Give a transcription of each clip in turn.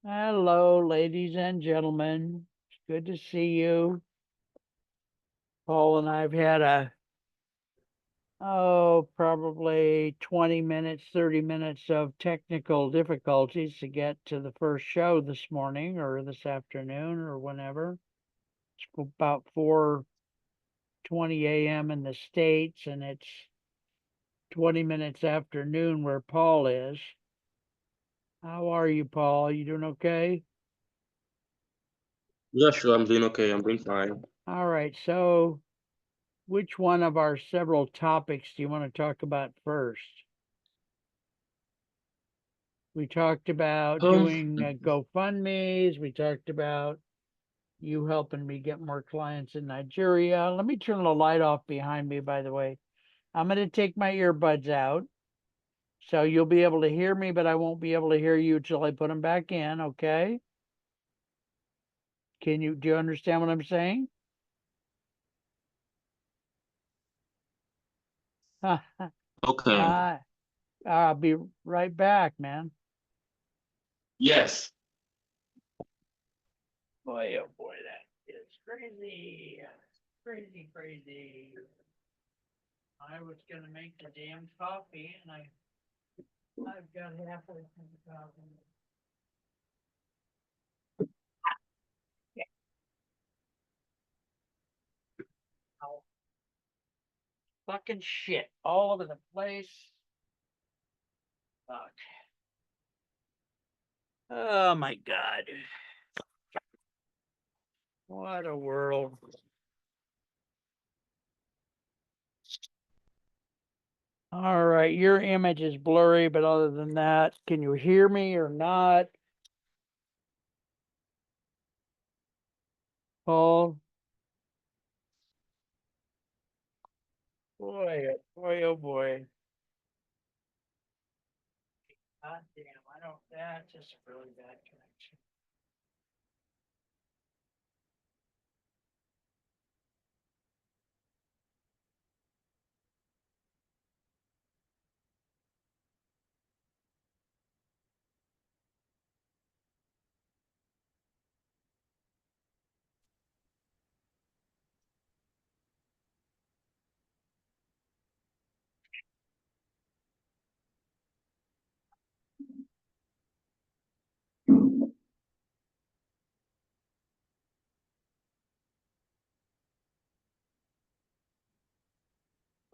Hello, ladies and gentlemen. It's good to see you. Paul and I've had probably 20 minutes, 30 minutes of technical difficulties to get to the first show this morning or this afternoon or whenever. It's about 4:20 a.m. in the States, and it's 20 minutes after noon where Paul is. How are you, Paul? You doing okay? Yeah, sure. I'm doing okay. I'm doing fine. All right, so which one of our several topics do you want to talk about first? We talked about Um, doing GoFundMe's. We talked about you helping me get more clients in Nigeria. Let me turn the light off behind me, by the way. I'm going to take my earbuds out. So you'll be able to hear me, but I won't be able to hear you till I put them back in. Okay. Do you understand what I'm saying? okay. uh, I'll be right back, man. Yes. Boy, oh boy, that is crazy. Crazy, crazy. I was gonna make the damn coffee, and I've got halfway through the coffee. Yeah. Oh, fucking shit all over the place. Fuck. Oh my god. What a world. All right, your image is blurry, but other than that, can you hear me or not? Paul? Boy, oh boy. God damn, that's just a really bad connection.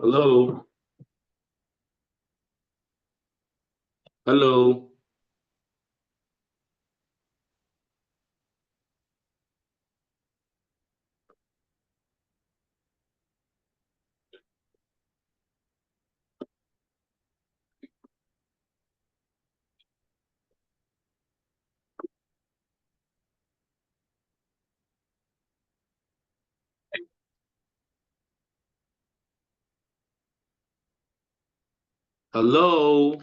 Hello. Hello. Hello.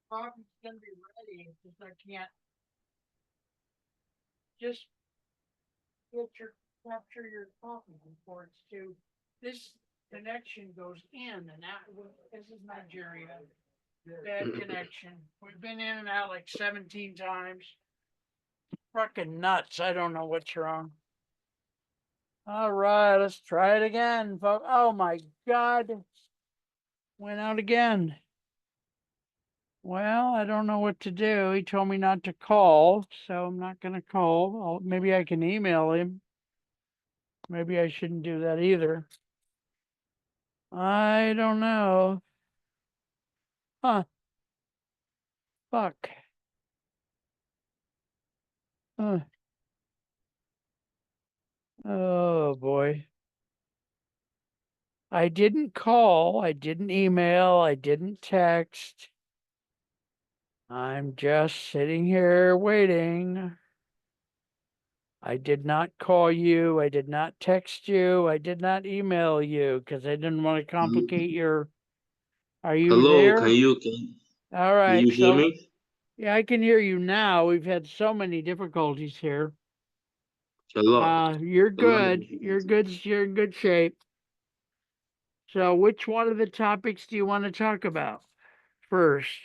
Coffee's gonna be ready, it's just I can't just get your capture your coffee before it's too. This connection goes in, and that this is Nigeria. Bad connection. We've been in and out like 17 times. Fucking nuts. I don't know what's wrong. All right, let's try it again, folks. Oh my God. Went out again. Well, I don't know what to do. He told me not to call, so I'm not going to call. Maybe I can email him. Maybe I shouldn't do that either. I don't know. Huh. Fuck. Uh, oh boy. I didn't call. I didn't email. I didn't text. I'm just sitting here waiting. I did not call you. I did not text you. I did not email you because I didn't want to complicate your. Are you Hello. Can there? you can All can right. you hear So, me? yeah, I can hear you now. We've had so many difficulties here. Hello. You're Hello. good. You're good. You're in good shape. So which one of the topics do you want to talk about first?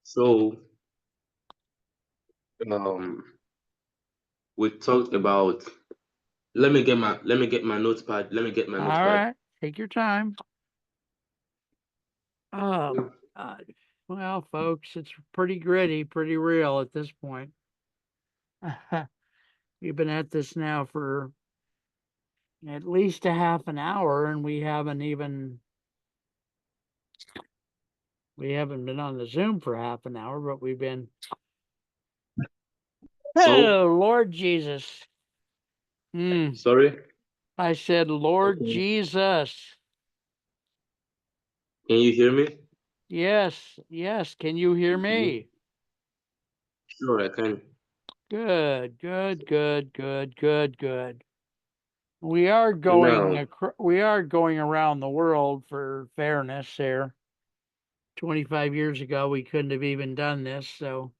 So, um, we talked about. Let me get my notepad. Let me get my All notepad. right, take your time. Oh, God. Well, folks, it's pretty gritty, pretty real at this point. We've been at this now for at least a half an hour, and we haven't been on the Zoom for half an hour, but we've been. So, Oh, Lord Jesus. sorry. I said, Lord Okay. Jesus. Can you hear me? Yes, yes. Can you hear Yeah, me? sure, I can. Good, good, good, good, good, good. Now, We are going around the world for fairness here. 25 years ago, we couldn't have even done this, so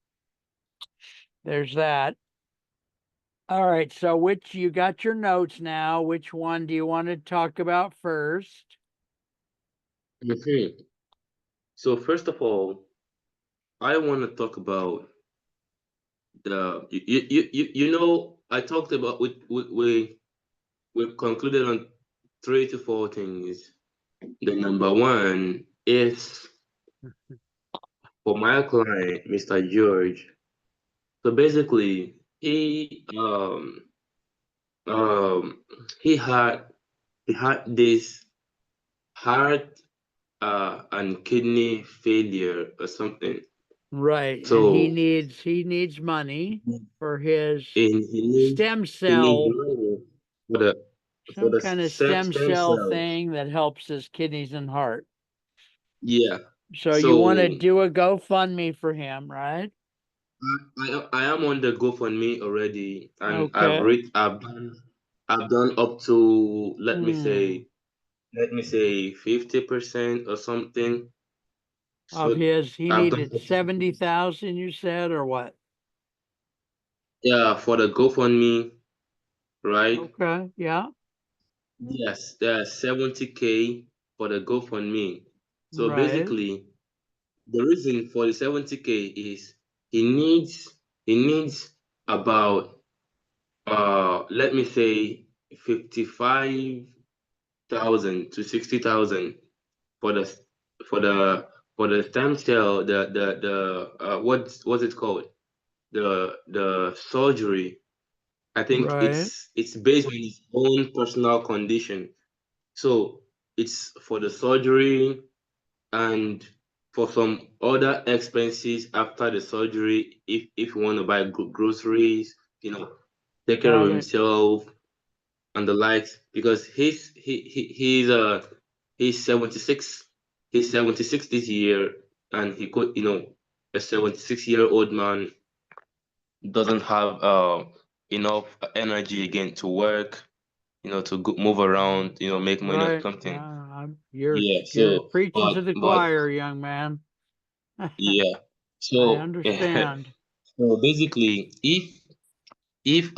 there's that. All right, so which you got your notes now? Which one do you want to talk about first? mhm. So first of all, I want to talk about I talked about we concluded on 3 to 4 things. The number one is for my client, Mr. George. So basically, um he had he had this heart and kidney failure or something. Right, and he So needs he needs money for his and stem he needs cell, money for the for some the kind of stem, stem stem cell cells. thing that helps his kidneys and heart. Yeah. So you want to So do a GoFundMe for him, right? I am on the GoFundMe already, and Okay. I've done up to Hmm. let me say 50% or something. Of So his, he I've done needed up to 50%. 70,000, you said, or what? Yeah, for the GoFundMe, right? Okay. Yeah. Yes, there's 70K for the GoFundMe. So Right. basically, the reason for the 70K is he needs he needs about let me say 55,000 to 60,000 for the for the for the stem cell, the what's it called, the surgery. I think Right. it's based on his own personal condition. So it's for the surgery and for some other expenses after the surgery, if you want to buy groceries, take care of Got it. himself and the likes, because he's 76. He's 76 this year, and he could, a 76-year-old man doesn't have enough energy again to work, to move around, make money or Right. something. You're Yeah. you're So, preaching to the but choir, young man. yeah. I So, understand. so basically, if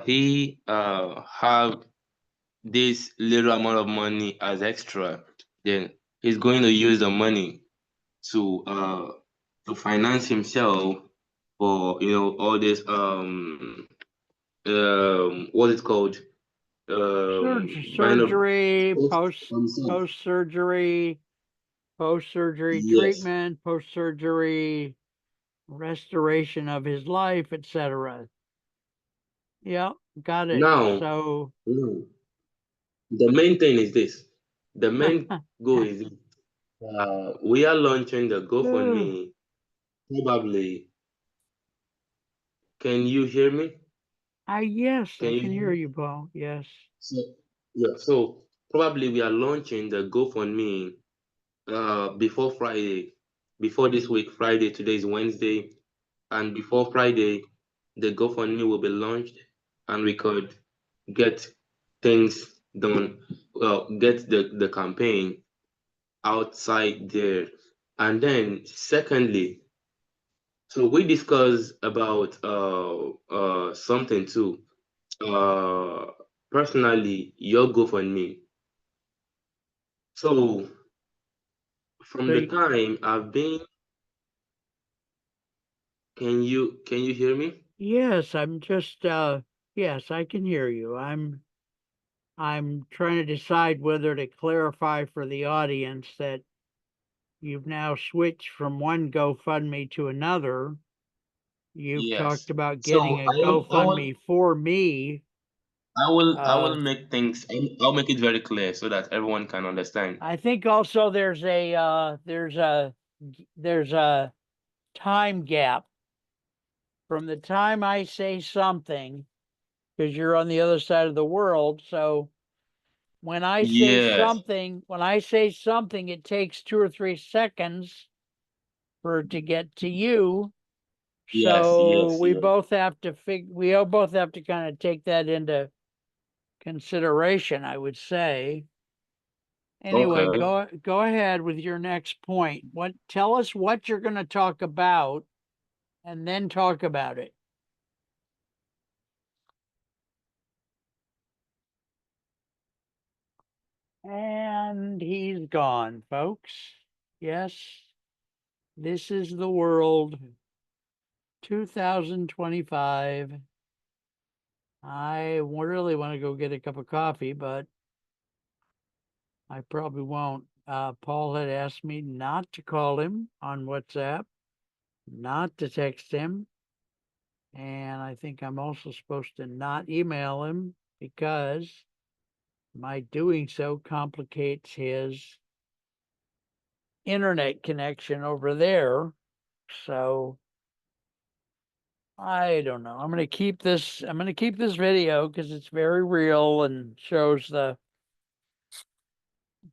he have this little amount of money as extra, then he's going to use the money to finance himself for all this what's it called, buying a Surgery, for himself. post surgery, post surgery Yes. treatment, post surgery restoration of his life, etc. Yeah, got it. Now, So, no, the main thing is this. The main goal is this. We are launching the GoFundMe. Probably, can you hear me? yes, Can I you can hear hear me? you, Paul. Yes. So, yeah, so probably we are launching the GoFundMe before Friday, before this week, Friday. Today is Wednesday, and before Friday, the GoFundMe will be launched, and we could get things done. Well, get the campaign outside there, and then secondly, so we discussed about something too. Uh, Personally, your GoFundMe. So from So the time I've been, can you hear me? yes, I'm just yes, I can hear you. I'm trying to decide whether to clarify for the audience that you've now switched from one GoFundMe to another. You've Yes. talked about getting So a GoFundMe for me. I will Uh, make things. I'll make it very clear so that everyone can understand. I think also there's a time gap from the time I say something, because you're on the other side of the world. So when Yes. I say something, it takes 2 or 3 seconds for it to get to you. Yes. So Yes. Yes. we all both have to kind of take that into consideration, I would say. Anyway, Okay. go ahead with your next point. Tell us what you're going to talk about and then talk about it. And he's gone, folks. Yes, this is the world 2025. I really want to go get a cup of coffee, but I probably won't. Paul had asked me not to call him on WhatsApp, not to text him, and I think I'm also supposed to not email him because my doing so complicates his internet connection over there. So I don't know. I'm going to keep this video because it's very real and shows the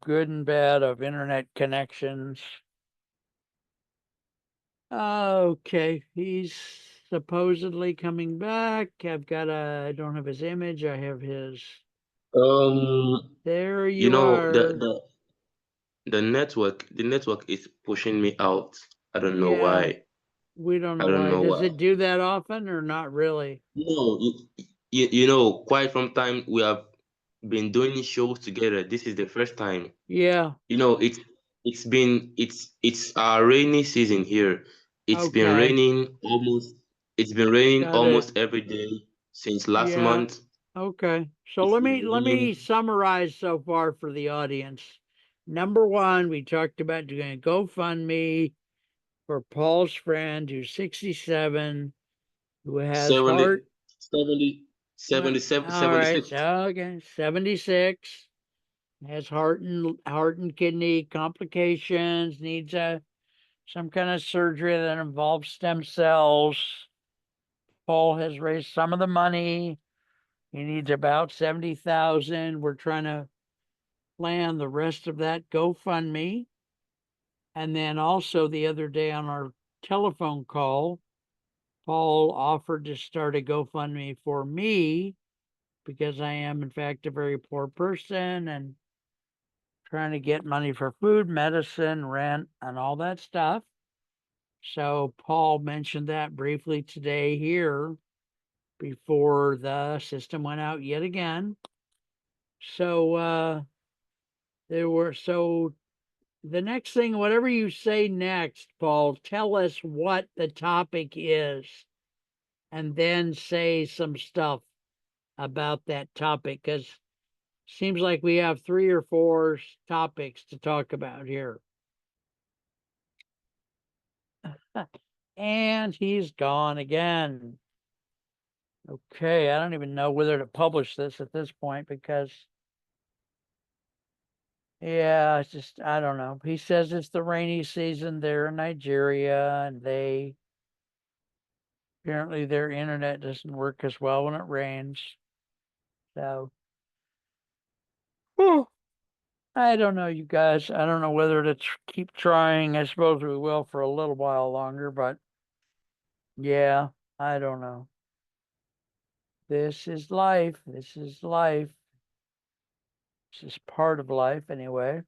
good and bad of internet connections. Okay, he's supposedly coming back. I don't have his image. I have his. Um. There You you know are. the network is pushing me out. I don't know Yeah, why. we don't I know don't why. know Does why. it do that often or not really? No, you know, quite from time we have been doing shows together. This is the first time. Yeah, You know, it's our rainy season here. okay. It's been raining Got it. almost every day since last Yeah, month. okay. So It's let been me let me raining. summarize so far for the audience. Number one, we talked about doing a GoFundMe for Paul's friend who's 67, who has 70, heart. 70, Well, 77, all right, 76. so okay, 76, has heart and kidney complications, needs some kind of surgery that involves stem cells. Paul has raised some of the money. He needs about 70,000. We're trying to plan the rest of that GoFundMe. And then also the other day on our telephone call, Paul offered to start a GoFundMe for me because I am, in fact, a very poor person and trying to get money for food, medicine, rent, and all that stuff. So Paul mentioned that briefly today here before the system went out yet again. So so the next thing, whatever you say next, Paul, tell us what the topic is and then say some stuff about that topic because seems like we have 3 or 4 topics to talk about here. And he's gone again. Okay, I don't even know whether to publish this at this point because, yeah, it's just, I don't know. He says it's the rainy season there in Nigeria and apparently their internet doesn't work as well when it rains. So, whew, I don't know, you guys. I don't know whether to keep trying. I suppose we will for a little while longer, but yeah, I don't know. This is life. This is life. This is part of life anyway.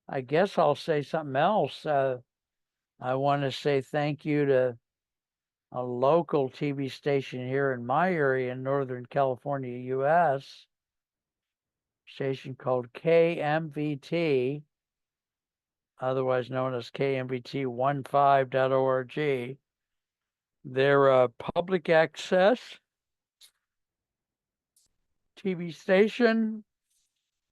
I guess I'll say something else. I want to say thank you to a local TV station here in my area in Northern California, US, station called KMVT, otherwise known as KMVT15.org. They're a public access TV station.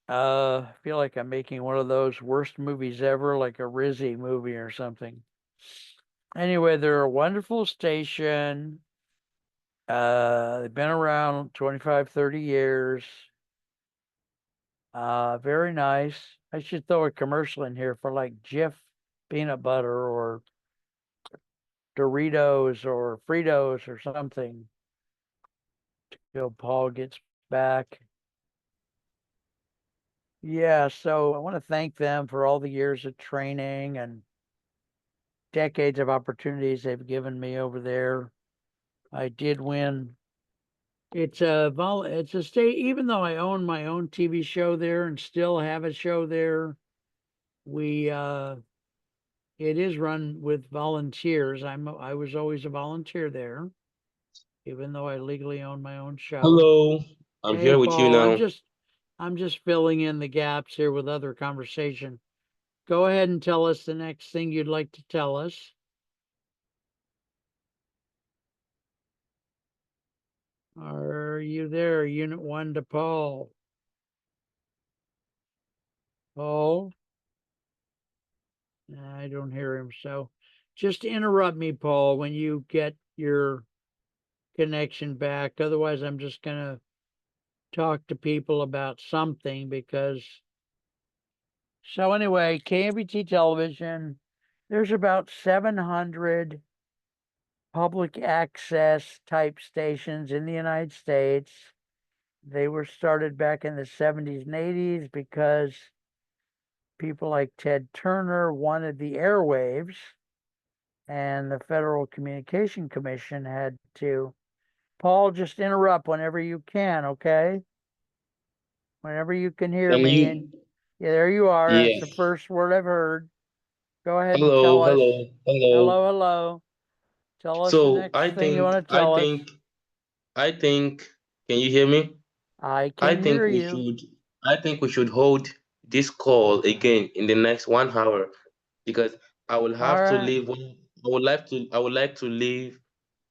I feel like I'm making one of those worst movies ever, like a Rizzy movie or something. Anyway, they're a wonderful station. They've been around 25, 30 years. Very nice. I should throw a commercial in here for like Jif peanut butter or Doritos or Fritos or something till Paul gets back. Yeah, so I want to thank them for all the years of training and decades of opportunities they've given me over there. I did win. It's a state, even though I own my own TV show there and still have a show there, we it is run with volunteers. I was always a volunteer there, even though I legally own my own show. Hello, I'm Hey here with you Paul, now. I'm just filling in the gaps here with other conversation. Go ahead and tell us the next thing you'd like to tell us. Are you there? Unit 1 to Paul. Paul? I don't hear him, so just interrupt me, Paul, when you get your connection back. Otherwise, I'm just gonna talk to people about something because. So anyway, KMBT television, there's about 700 public access type stations in the United States. They were started back in the 70s and 80s because people like Ted Turner wanted the airwaves, and the Federal Communication Commission had to. Paul, just interrupt whenever you can, okay? Whenever you can hear Can me. you? And yeah, there you are. That's the Yes. first word I've heard. Go ahead and Hello, tell us. hello, hello. Hello, hello. Tell us the So next thing you want to I tell us. think, I think, can you hear me? I I can think hear we you. should, I think we should hold this call again in the next 1 hour because I will All have to right. leave. I would like to leave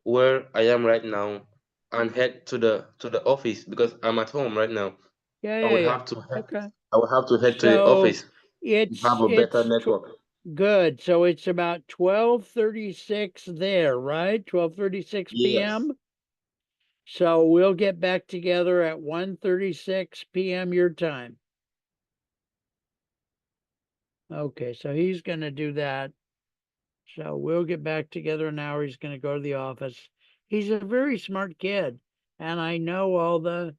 where I am right now and head to the office because I'm at home right now. Yeah, I yeah, will yeah. have to head, Okay. I will have to head to the So office to it's have a better network. good. So it's about 12:36 there, right? 12:36 Yes. p.m. So we'll get back together at 1:36 p.m. your time. Okay, so he's going to do that. So we'll get back together an hour. He's going to go to the office. He's a very smart kid. And I know all the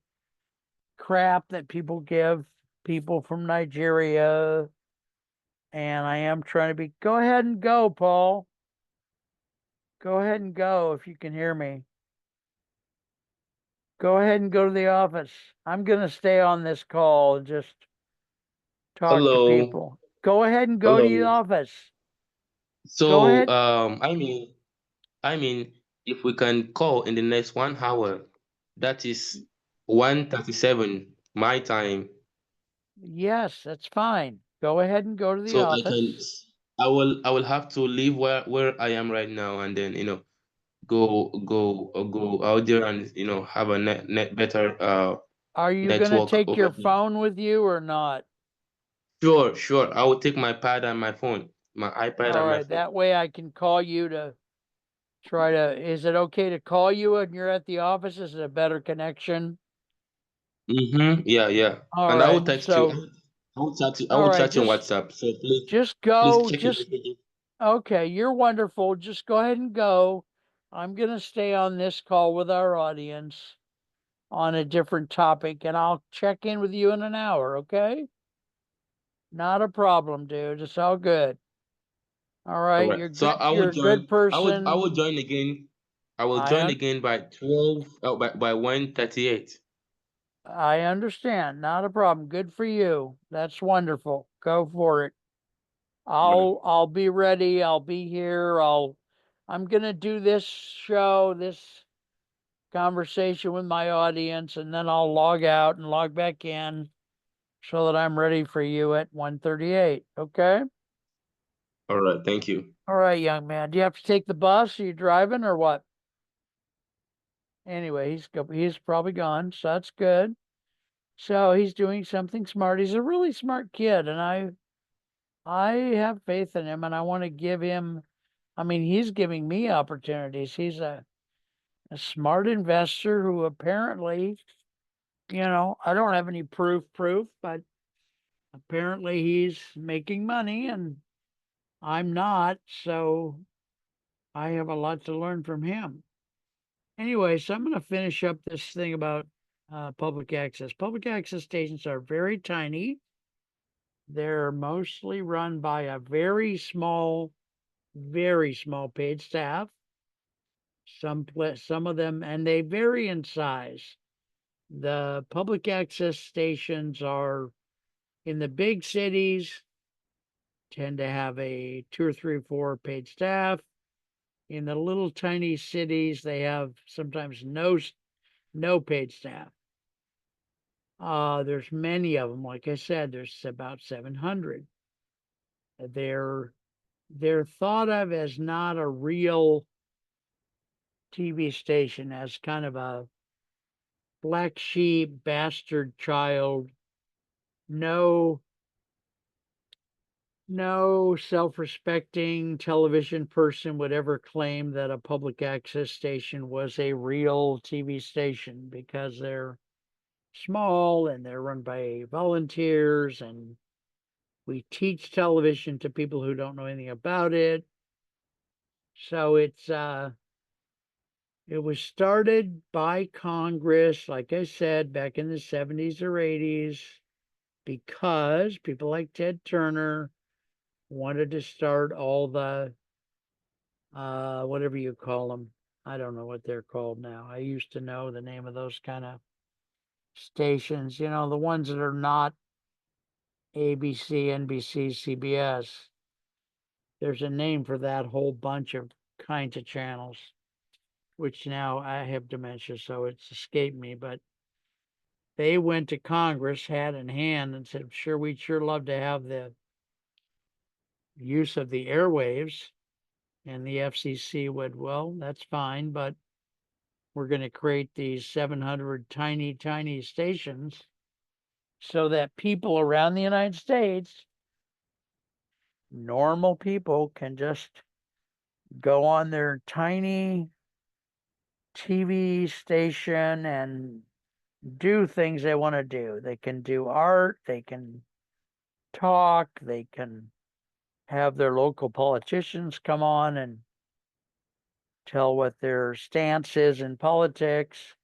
crap that people give people from Nigeria. And I am trying to be. Go ahead and go, Paul. Go ahead and go if you can hear me. Go ahead and go to the office. I'm going to stay on this call and just talk to Hello, people. Go ahead and go to the hello. office. Go So, ahead. I mean, if we can call in the next 1 hour, that is 1:37 my time. Yes, that's fine. Go ahead and go to the So I can, office. I will have to leave where I am right now and then, go out there and, have a net better Are you going to network take over your here. phone with you or not? Sure, sure. I will take my pad and my phone, my iPad All and my right, phone. that way I can call you to try to. Is it okay to call you when you're at the office? Is it a better connection? Mm-hmm. Yeah, yeah. All And I will right, text you. so, I all will right, chat you on WhatsApp. So please check your just, messages. okay, you're wonderful. Just go ahead and go. I'm going to stay on this call with our audience on a different topic, and I'll check in with you in an hour, okay? Not a problem, dude. It's all good. All All right, right. So I will you're a good join. I person. will join again. I will I join un again by 12. By 1:38. I understand. Not a problem. Good for you. That's wonderful. Go for it. All right. I'll be ready. I'll be here. I'm gonna do this show, this conversation with my audience, and then I'll log out and log back in. so that I'm ready for you at 1:38. Okay? All right, thank you. All right, young man. Do you have to take the bus? Are you driving or what? Anyway, he's probably gone, so that's good. So he's doing something smart. He's a really smart kid, and I have faith in him, and I want to give him. I mean, he's giving me opportunities. He's a smart investor who apparently, I don't have any proof, but apparently he's making money and I'm not. So I have a lot to learn from him. Anyway, so I'm going to finish up this thing about public access. Public access stations are very tiny. They're mostly run by a very small paid staff. Some of them, and they vary in size. The public access stations are in the big cities, tend to have a 2 or 3 or 4 paid staff. In the little tiny cities, they have sometimes no paid staff. There's many of them. Like I said, there's about 700. They're thought of as not a real TV station, as kind of a black sheep, bastard child, no self-respecting television person would ever claim that a public access station was a real TV station, because they're small and they're run by volunteers, and we teach television to people who don't know anything about it. So it was started by Congress, like I said, back in the 70s or 80s, because people like Ted Turner wanted to start all the whatever you call them. I don't know what they're called now. I used to know the name of those kind of stations, the ones that are not ABC, NBC, CBS. There's a name for that whole bunch of kinds of channels, which now I have dementia, so it's escaped me. But they went to Congress hat in hand and said, sure, we'd sure love to have the use of the airwaves. And the FCC would, well, that's fine, but we're going to create these 700 tiny, tiny stations so that people around the United States, normal people, can just go on their tiny TV station and do things they want to do. They can do art, they can talk, they can have their local politicians come on and tell what their stance is in politics.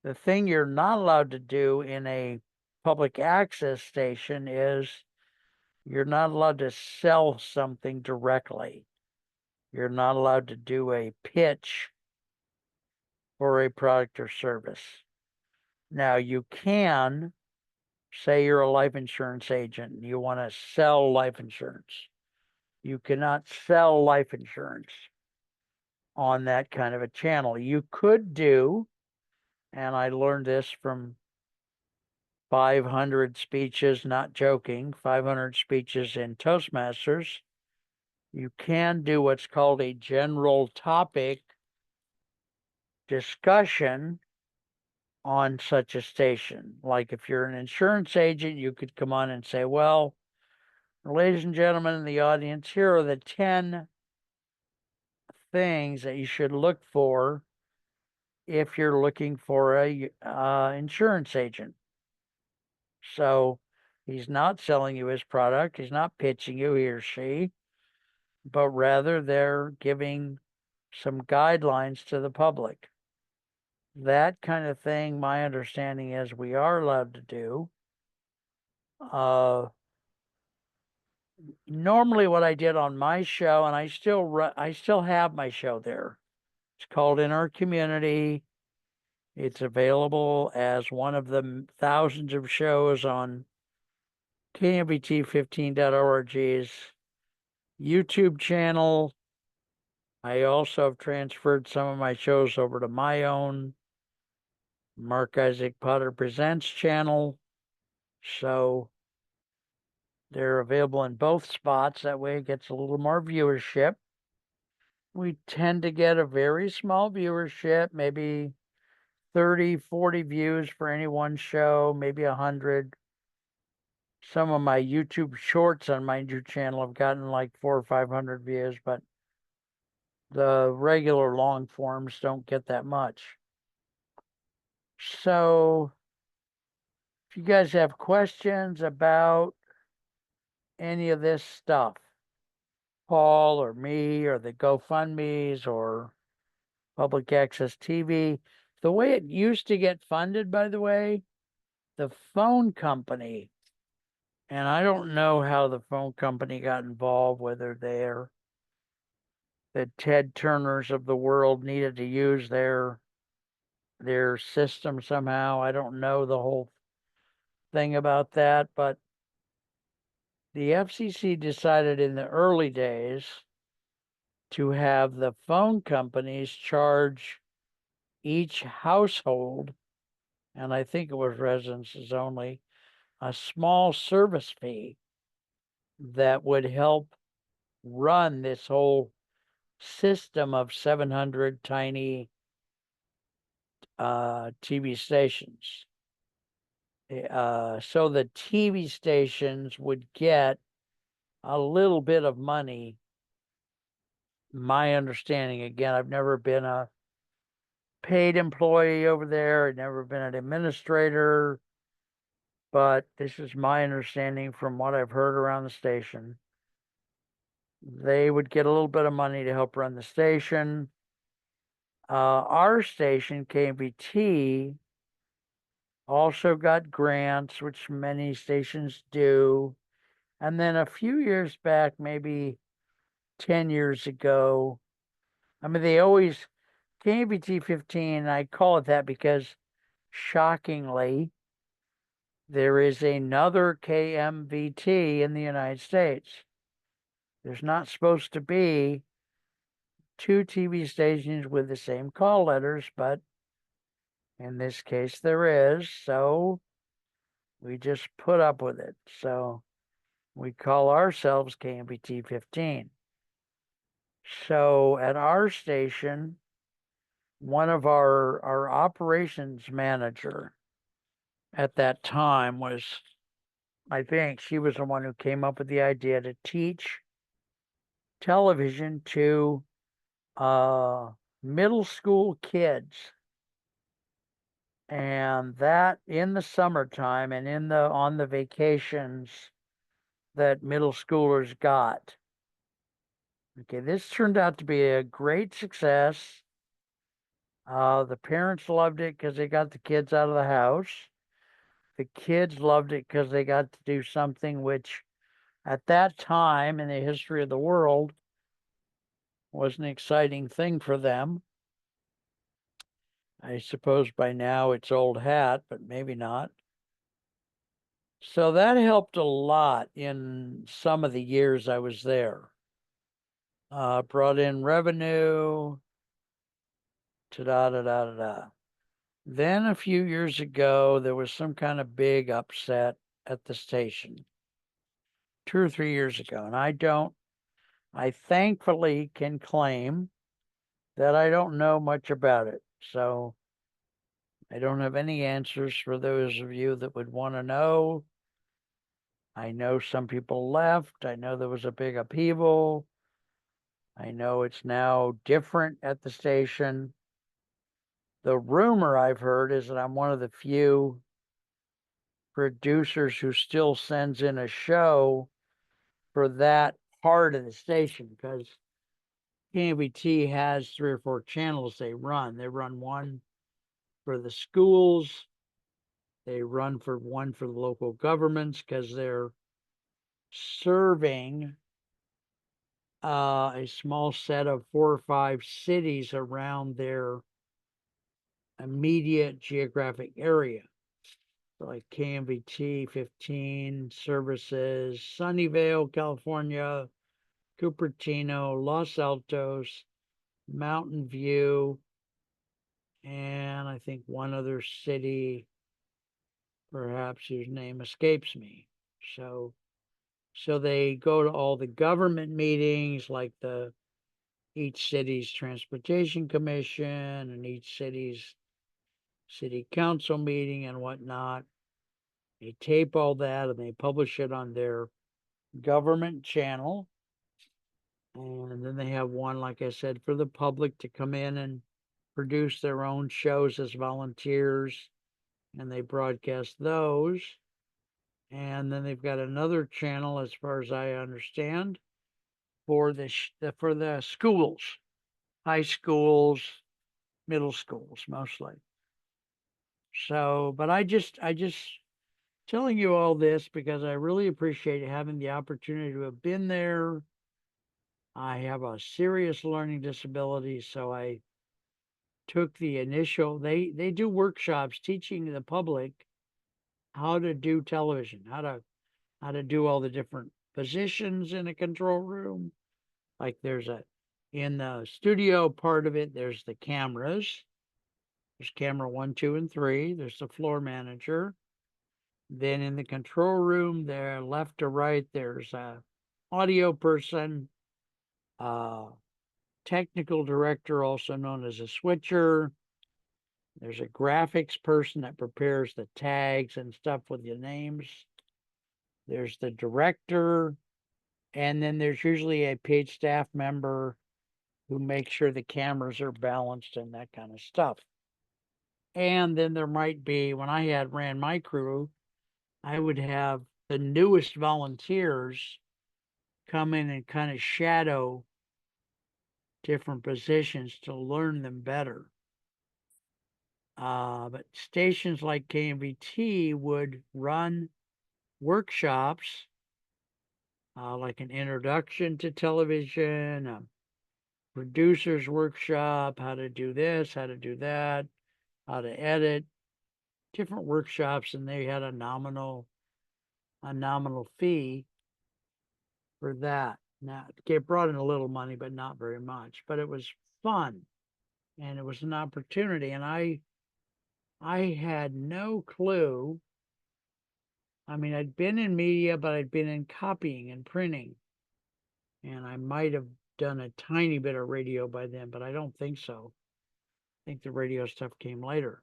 The thing you're not allowed to do in a public access station is you're not allowed to sell something directly. You're not allowed to do a pitch for a product or service. Now, you can say you're a life insurance agent and you want to sell life insurance. You cannot sell life insurance on that kind of a channel. You could do, and I learned this from 500 speeches, not joking, 500 speeches in Toastmasters. You can do what's called a general topic discussion on such a station. Like if you're an insurance agent, you could come on and say, well, ladies and gentlemen in the audience, here are the 10 things that you should look for if you're looking for a insurance agent. So he's not selling you his product. He's not pitching you, he or she, but rather they're giving some guidelines to the public. That kind of thing, my understanding is we are allowed to do. Normally what I did on my show, and I still have my show there. It's called In Our Community. It's available as one of the thousands of shows on KMBT15.org's YouTube channel. I also have transferred some of my shows over to my own Mark Isaac Potter Presents channel. So they're available in both spots. That way it gets a little more viewership. We tend to get a very small viewership, maybe 30, 40 views for any one show, maybe 100. Some of my YouTube shorts on my YouTube channel have gotten like 400 or 500 views, but the regular long forms don't get that much. So if you guys have questions about any of this stuff, Paul or me or the GoFundMe's or public access TV, the way it used to get funded, by the way, the phone company, and I don't know how the phone company got involved, whether the Ted Turners of the world needed to use their system somehow. I don't know the whole thing about that, but the FCC decided in the early days to have the phone companies charge each household, and I think it was residences only, a small service fee that would help run this whole system of 700 tiny TV stations. So the TV stations would get a little bit of money. My understanding, again, I've never been a paid employee over there, I've never been an administrator, but this is my understanding from what I've heard around the station. They would get a little bit of money to help run the station. Our station, KMBT, also got grants, which many stations do. And then a few years back, maybe 10 years ago, I mean, they always, KMBT 15, I call it that because shockingly, there is another KMVT in the United States. There's not supposed to be two TV stations with the same call letters, but in this case there is, so we just put up with it. So we call ourselves KMBT 15. So at our station, one of our operations manager at that time was, I think she was the one who came up with the idea to teach television to middle school kids. And that in the summertime and on the vacations that middle schoolers got. Okay, this turned out to be a great success. The parents loved it because they got the kids out of the house. The kids loved it because they got to do something which, at that time in the history of the world, was an exciting thing for them. I suppose by now it's old hat, but maybe not. So that helped a lot in some of the years I was there. Brought in revenue, ta-da-da-da-da-da. Then a few years ago, there was some kind of big upset at the station. 2 or 3 years ago. And I thankfully can claim that I don't know much about it. So I don't have any answers for those of you that would want to know. I know some people left. I know there was a big upheaval. I know it's now different at the station. The rumor I've heard is that I'm one of the few producers who still sends in a show for that part of the station, because KMBT has 3 or 4 channels they run. They run one for the schools. They run one for the local governments because they're serving a small set of 4 or 5 cities around their immediate geographic area. So like KMBT 15 services Sunnyvale, California, Cupertino, Los Altos, Mountain View, and I think one other city, perhaps, whose name escapes me. So they go to all the government meetings, like each city's transportation commission and each city's city council meeting and whatnot. They tape all that and they publish it on their government channel. And then they have one, like I said, for the public to come in and produce their own shows as volunteers, and they broadcast those. And then they've got another channel, as far as I understand, for the schools, high schools, middle schools mostly. So, but I just telling you all this because I really appreciate having the opportunity to have been there. I have a serious learning disability, so I took the initial, they do workshops teaching the public how to do television, how to do all the different positions in a control room. Like in the studio part of it, there's the cameras. There's camera 1, 2, and 3. There's the floor manager. Then in the control room, there left to right, there's a audio person, technical director, also known as a switcher. There's a graphics person that prepares the tags and stuff with your names. There's the director, and then there's usually a paid staff member who makes sure the cameras are balanced and that kind of stuff. And then there might be, when I ran my crew, I would have the newest volunteers come in and kind of shadow different positions to learn them better. But stations like KMVT would run workshops, like an introduction to television, a producer's workshop, how to do this, how to do that, how to edit, different workshops, and they had a nominal fee for that. Now, it brought in a little money, but not very much. But it was fun, and it was an opportunity. And I had no clue. I mean, I'd been in media, but I'd been in copying and printing, and I might have done a tiny bit of radio by then, but I don't think so. I think the radio stuff came later.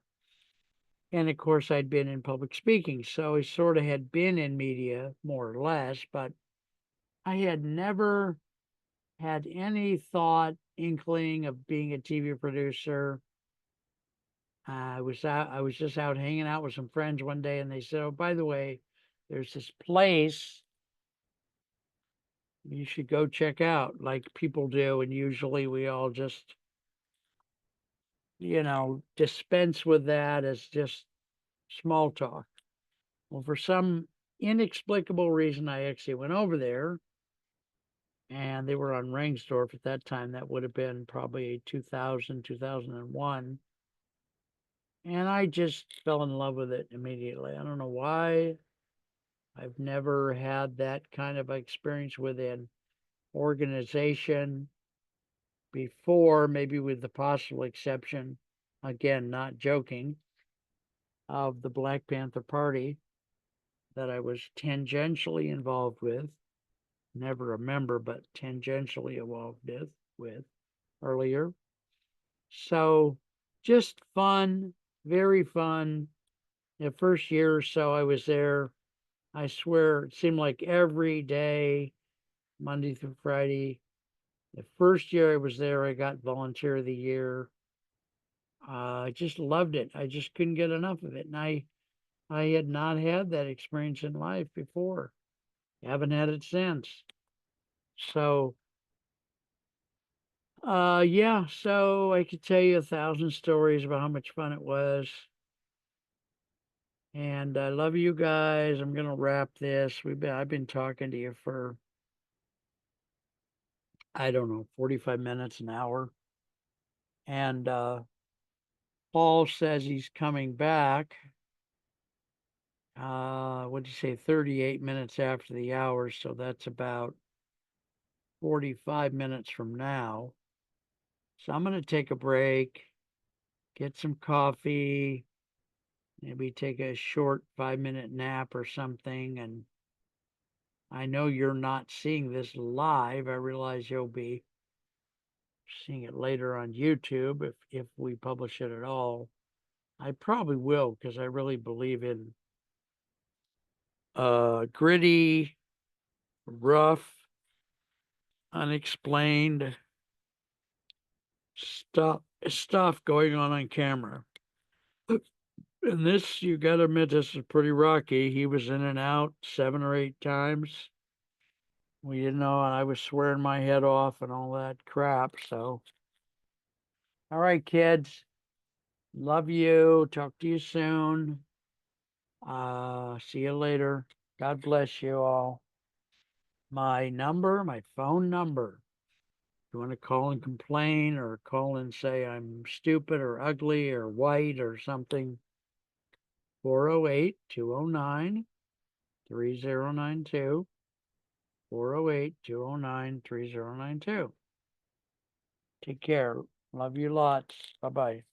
And of course, I'd been in public speaking, so I sort of had been in media more or less, but I had never had any thought, inkling of being a TV producer. I was just out hanging out with some friends one day, and they said, "Oh, by the way, there's this place you should go check out," like people do, and usually we all just, dispense with that as just small talk. Well, for some inexplicable reason, I actually went over there, and they were on Rangsdorf at that time. That would have been probably 2000, 2001. And I just fell in love with it immediately. I don't know why. I've never had that kind of experience with an organization before, maybe with the possible exception, again, not joking, of the Black Panther Party that I was tangentially involved with. Never a member, but tangentially involved with earlier. So just fun, very fun. The first year or so I was there, I swear it seemed like every day, Monday through Friday. The first year I was there, I got Volunteer of the Year. I just loved it. I just couldn't get enough of it. And I had not had that experience in life before. Haven't had it since. So, yeah, so I could tell you 1,000 stories about how much fun it was. And I love you guys. I'm gonna wrap this. I've been talking to you for, I don't know, 45 minutes, an hour. And Paul says he's coming back. What'd you say, 38 minutes after the hour, so that's about 45 minutes from now. So I'm gonna take a break, get some coffee, maybe take a short 5-minute nap or something. And I know you're not seeing this live. I realize you'll be seeing it later on YouTube if we publish it at all. I probably will, because I really believe in gritty, rough, unexplained stuff going on camera. And this, you gotta admit, this is pretty rocky. He was in and out 7 or 8 times. We didn't know, and I was swearing my head off and all that crap. So, all right, kids, love you. Talk to you soon. See you later. God bless you all. My phone number. You want to call and complain or call and say I'm stupid or ugly or white or something, 408-209-3092, 408-209-3092. Take care. Love you lots. Bye-bye.